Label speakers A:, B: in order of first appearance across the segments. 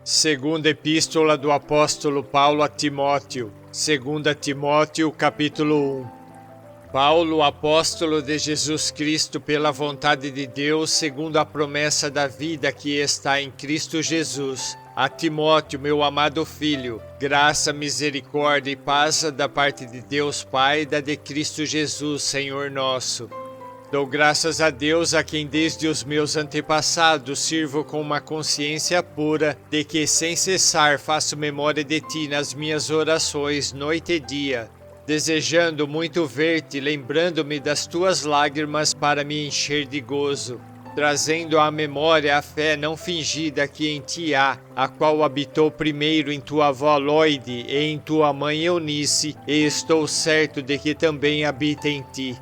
A: Segunda Epístola do Apóstolo Paulo a Timóteo, 2 Timóteo, capítulo 1. Paulo, apóstolo de Jesus Cristo, pela vontade de Deus, segundo a promessa da vida que está em Cristo Jesus. A Timóteo, meu amado filho, graça, misericórdia e paz da parte de Deus Pai e da de Cristo Jesus, Senhor nosso. Dou graças a Deus, a quem desde os meus antepassados sirvo com uma consciência pura, de que sem cessar faço memória de ti nas minhas orações, noite e dia, desejando muito ver-te, lembrando-me das tuas lágrimas para me encher de gozo, trazendo à memória a fé não fingida que em ti há, a qual habitou primeiro em tua avó Loide e em tua mãe Eunice, e estou certo de que também habita em ti.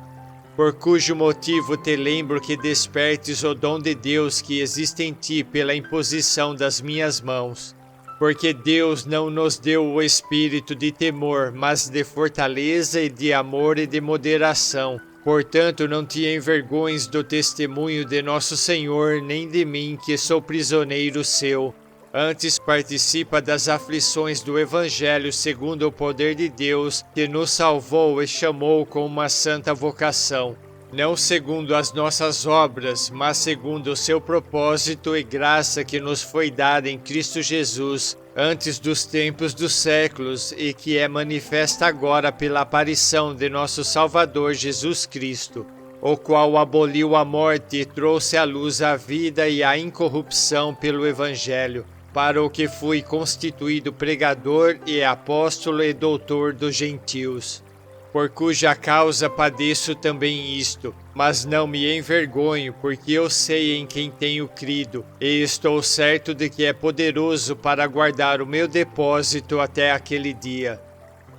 A: Por cujo motivo te lembro que despertes o dom de Deus que existe em ti pela imposição das minhas mãos. Porque Deus não nos deu o espírito de temor, mas de fortaleza e de amor e de moderação. Portanto, não te envergonhes do testemunho de nosso Senhor, nem de mim, que sou prisioneiro seu. Antes participa das aflições do Evangelho segundo o poder de Deus, que nos salvou e chamou com uma santa vocação. Não segundo as nossas obras, mas segundo o seu propósito e graça que nos foi dada em Cristo Jesus, antes dos tempos dos séculos, e que é manifesta agora pela aparição de nosso Salvador Jesus Cristo, o qual aboliu a morte e trouxe à luz a vida e a incorrupção pelo Evangelho, para o que fui constituído pregador e apóstolo e doutor dos gentios. Por cuja causa padeço também isto, mas não me envergonho, porque eu sei em quem tenho crido, e estou certo de que é poderoso para guardar o meu depósito até aquele dia.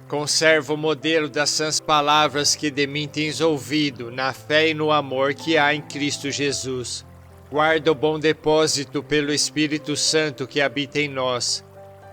A: Conservo o modelo das sãs palavras que de mim tens ouvido, na fé e no amor que há em Cristo Jesus. Guarda o bom depósito pelo Espírito Santo que habita em nós.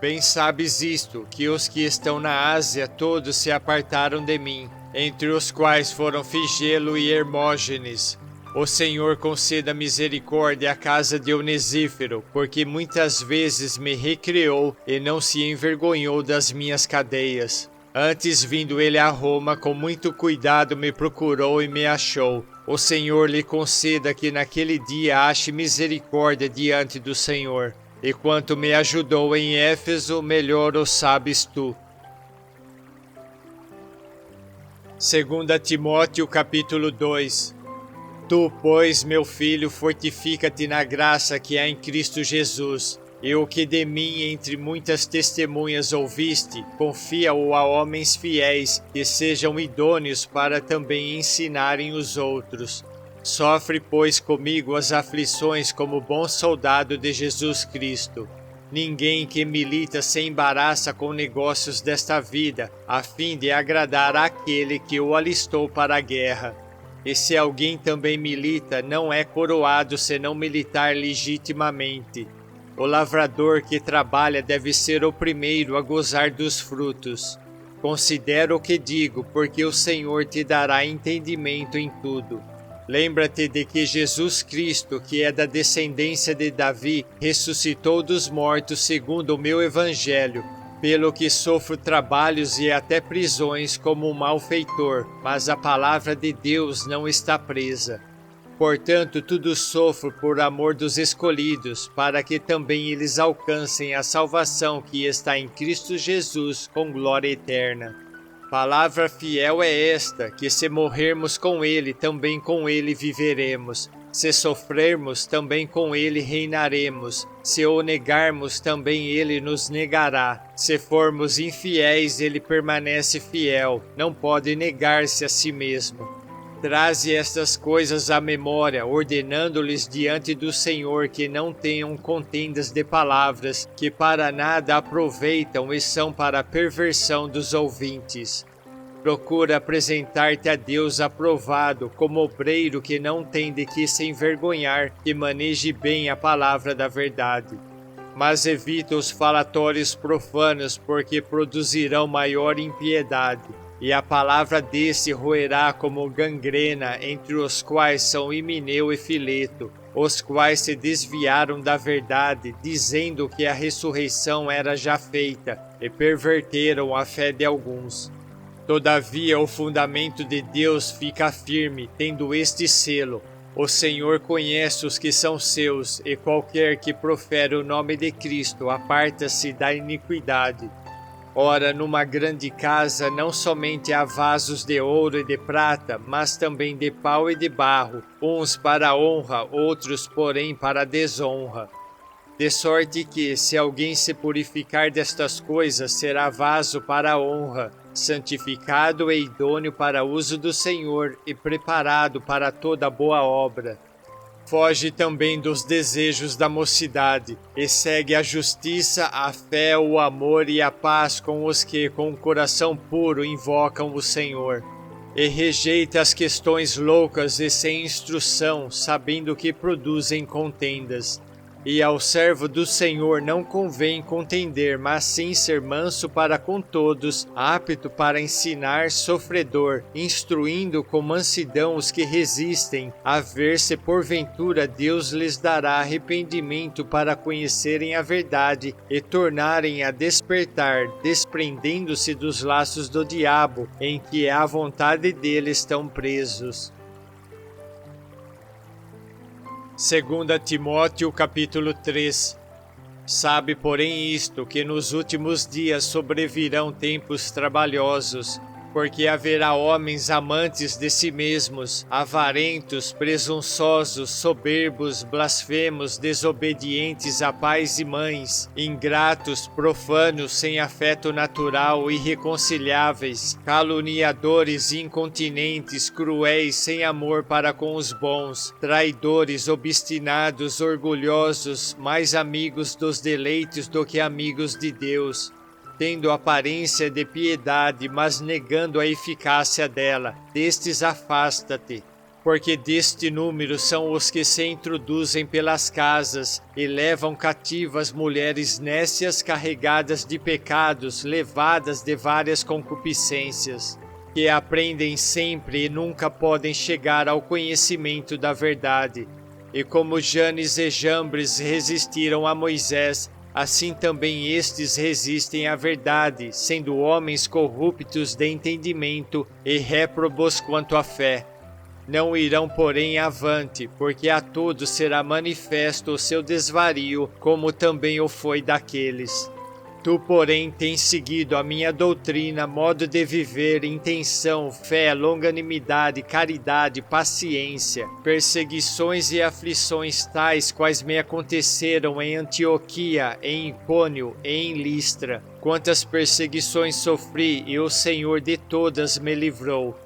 A: Bem sabes isto, que os que estão na Ásia todos se apartaram de mim, entre os quais foram Figelo e Hermógenes. O Senhor conceda misericórdia à casa de Onesífero, porque muitas vezes me recreou e não se envergonhou das minhas cadeias. Antes, vindo ele a Roma, com muito cuidado me procurou e me achou. O Senhor lhe conceda que naquele dia ache misericórdia diante do Senhor. E quanto me ajudou em Éfeso, melhor o sabes tu. 2 Timóteo capítulo 2. Tu, pois, meu filho, fortifica-te na graça que há em Cristo Jesus. E o que de mim entre muitas testemunhas ouviste, confia-o a homens fiéis, que sejam idôneos para também ensinarem os outros. Sofre, pois, comigo as aflições como bom soldado de Jesus Cristo. Ninguém que milita se embaraça com negócios desta vida, a fim de agradar àquele que o alistou para a guerra. E se alguém também milita, não é coroado senão militar legitimamente. O lavrador que trabalha deve ser o primeiro a gozar dos frutos. Considera o que digo, porque o Senhor te dará entendimento em tudo. Lembra-te de que Jesus Cristo, que é da descendência de Davi, ressuscitou dos mortos segundo o meu evangelho, pelo que sofro trabalhos e até prisões como um malfeitor, mas a palavra de Deus não está presa. Portanto, tudo sofro por amor dos escolhidos, para que também eles alcancem a salvação que está em Cristo Jesus com glória eterna. Palavra fiel é esta, que se morrermos com ele, também com ele viveremos. Se sofrermos, também com ele reinaremos. Se o negarmos, também ele nos negará. Se formos infiéis, ele permanece fiel, não pode negar-se a si mesmo. Traze estas coisas à memória, ordenando-lhes diante do Senhor que não tenham contendas de palavras, que para nada aproveitam e são para a perversão dos ouvintes. Procura apresentar-te a Deus aprovado, como obreiro que não tem de que se envergonhar, que maneje bem a palavra da verdade. Mas evita os falatórios profanos, porque produzirão maior impiedade. e a palavra desse roerá como gangrena, entre os quais são Himeneu e Fileto, os quais se desviaram da verdade, dizendo que a ressurreição era já feita, e perverteram a fé de alguns. Todavia o fundamento de Deus fica firme, tendo este selo: o Senhor conhece os que são seus, e qualquer que profere o nome de Cristo aparta-se da iniquidade. Ora, numa grande casa não somente há vasos de ouro e de prata, mas também de pau e de barro, uns para a honra, outros, porém, para a desonra. De sorte que, se alguém se purificar destas coisas, será vaso para a honra, santificado e idôneo para uso do Senhor e preparado para toda boa obra. Foge também dos desejos da mocidade, e segue a justiça, a fé, o amor e a paz com os que, com o coração puro, invocam o Senhor. E rejeita as questões loucas e sem instrução, sabendo que produzem contendas. E ao servo do Senhor não convém contender, mas sim ser manso para com todos, apto para ensinar, sofredor, instruindo com mansidão os que resistem, a ver se porventura Deus lhes dará arrependimento para conhecerem a verdade e tornarem a despertar, desprendendo-se dos laços do diabo, em que à vontade dele estão presos. 2 Timóteo capítulo 3. Sabe, porém, isto, que nos últimos dias sobrevirão tempos trabalhosos, porque haverá homens amantes de si mesmos, avarentos, presunçosos, soberbos, blasfemos, desobedientes a pais e mães, ingratos, profanos, sem afeto natural, irreconciliáveis, caluniadores, incontinentes, cruéis, sem amor para com os bons, traidores, obstinados, orgulhosos, mais amigos dos deleites do que amigos de Deus, tendo aparência de piedade, mas negando a eficácia dela. Destes afasta-te, porque deste número são os que se introduzem pelas casas e levam cativas mulheres nécias carregadas de pecados, levadas de várias concupiscências, que aprendem sempre e nunca podem chegar ao conhecimento da verdade. E como Janes e Jambres resistiram a Moisés, assim também estes resistem à verdade, sendo homens corruptos de entendimento e réprobos quanto à fé. Não irão, porém, avante, porque a todos será manifesto o seu desvario, como também o foi daqueles. Tu, porém, tens seguido a minha doutrina, modo de viver, intenção, fé, longanimidade, caridade, paciência, perseguições e aflições tais quais me aconteceram em Antioquia, em Icônio e em Listra. Quantas perseguições sofri, e o Senhor de todas me livrou.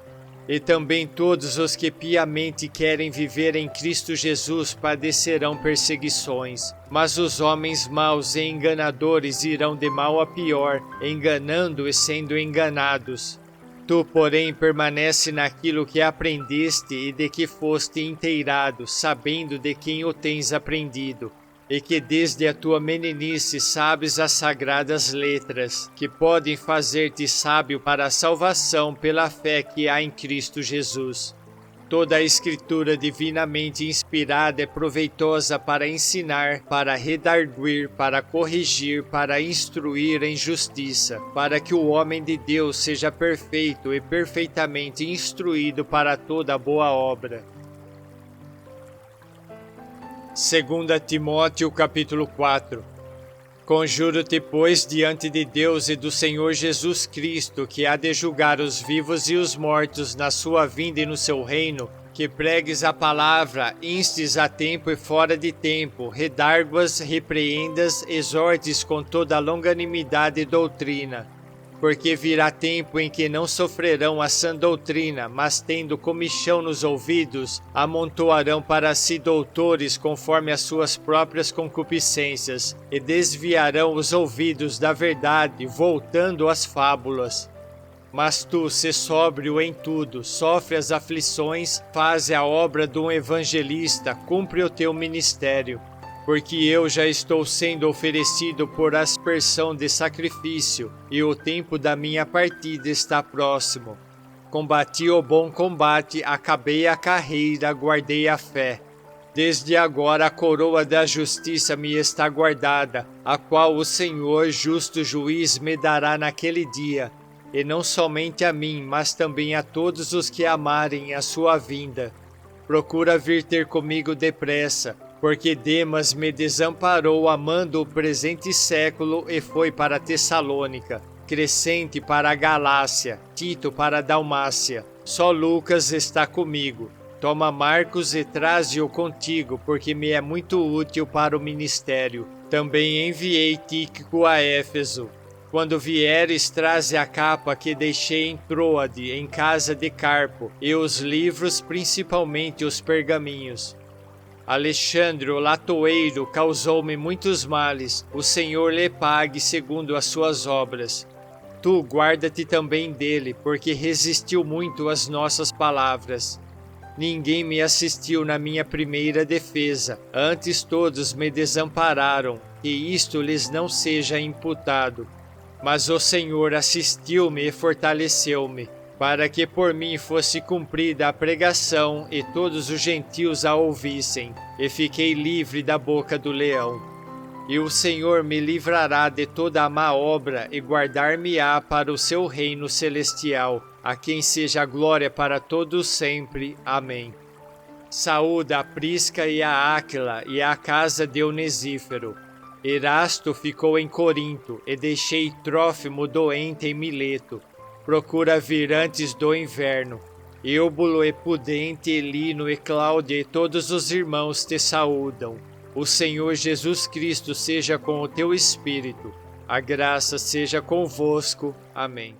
A: E também todos os que piamente querem viver em Cristo Jesus padecerão perseguições. Mas os homens maus e enganadores irão de mal a pior, enganando e sendo enganados. Tu, porém, permanece naquilo que aprendeste e de que foste inteirado, sabendo de quem o tens aprendido, e que desde a tua meninice sabes as sagradas letras, que podem fazer-te sábio para a salvação pela fé que há em Cristo Jesus. Toda a Escritura divinamente inspirada é proveitosa para ensinar, para redarguir, para corrigir, para instruir em justiça, para que o homem de Deus seja perfeito e perfeitamente instruído para toda boa obra. 2 Timóteo capítulo 4. Conjuro-te, pois, diante de Deus e do Senhor Jesus Cristo, que há de julgar os vivos e os mortos na sua vinda e no seu reino, que pregues a palavra, instes a tempo e fora de tempo, redarguas, repreendas, exortes com toda a longanimidade e doutrina. Porque virá tempo em que não sofrerão a sã doutrina, mas tendo comichão nos ouvidos, amontoarão para si doutores conforme as suas próprias concupiscências, e desviarão os ouvidos da verdade, voltando às fábulas. Mas tu, sê sóbrio em tudo, sofre as aflições, faze a obra de um evangelista, cumpre o teu ministério. porque eu já estou sendo oferecido por aspersão de sacrifício, e o tempo da minha partida está próximo. Combati o bom combate, acabei a carreira, guardei a fé. Desde agora a coroa da justiça me está guardada, a qual o Senhor, justo juiz, me dará naquele dia, e não somente a mim, mas também a todos os que amarem a sua vinda. Procura vir ter comigo depressa, porque Demas me desamparou amando o presente século e foi para Tessalônica, Crescente para a Galácia, Tito para a Dalmácia. Só Lucas está comigo. Toma Marcos e traze-o contigo, porque me é muito útil para o ministério. Também enviei Tíquico a Éfeso. Quando vieres, traze a capa que deixei em Troade, em casa de Carpo, e os livros, principalmente os pergaminhos. Alexandre, o latoeiro, causou-me muitos males. O Senhor lhe pague segundo as suas obras. Tu guarda-te também dele, porque resistiu muito às nossas palavras. Ninguém me assistiu na minha primeira defesa, antes todos me desampararam, que isto lhes não seja imputado. Mas o Senhor assistiu-me e fortaleceu-me, para que por mim fosse cumprida a pregação e todos os gentios a ouvissem, e fiquei livre da boca do leão. E o Senhor me livrará de toda a má obra e guardar-me-á para o seu reino celestial, a quem seja a glória para todos sempre. Amém. Saúda a Prisca e a Áquila e a casa de Onesífero. Erasto ficou em Corinto, e deixei Trófimo doente em Mileto. Procura vir antes do inverno. Eubulo e Pudente, e Lino e Cláudia e todos os irmãos te saúdam. O Senhor Jesus Cristo seja com o teu espírito. A graça seja convosco. Amém.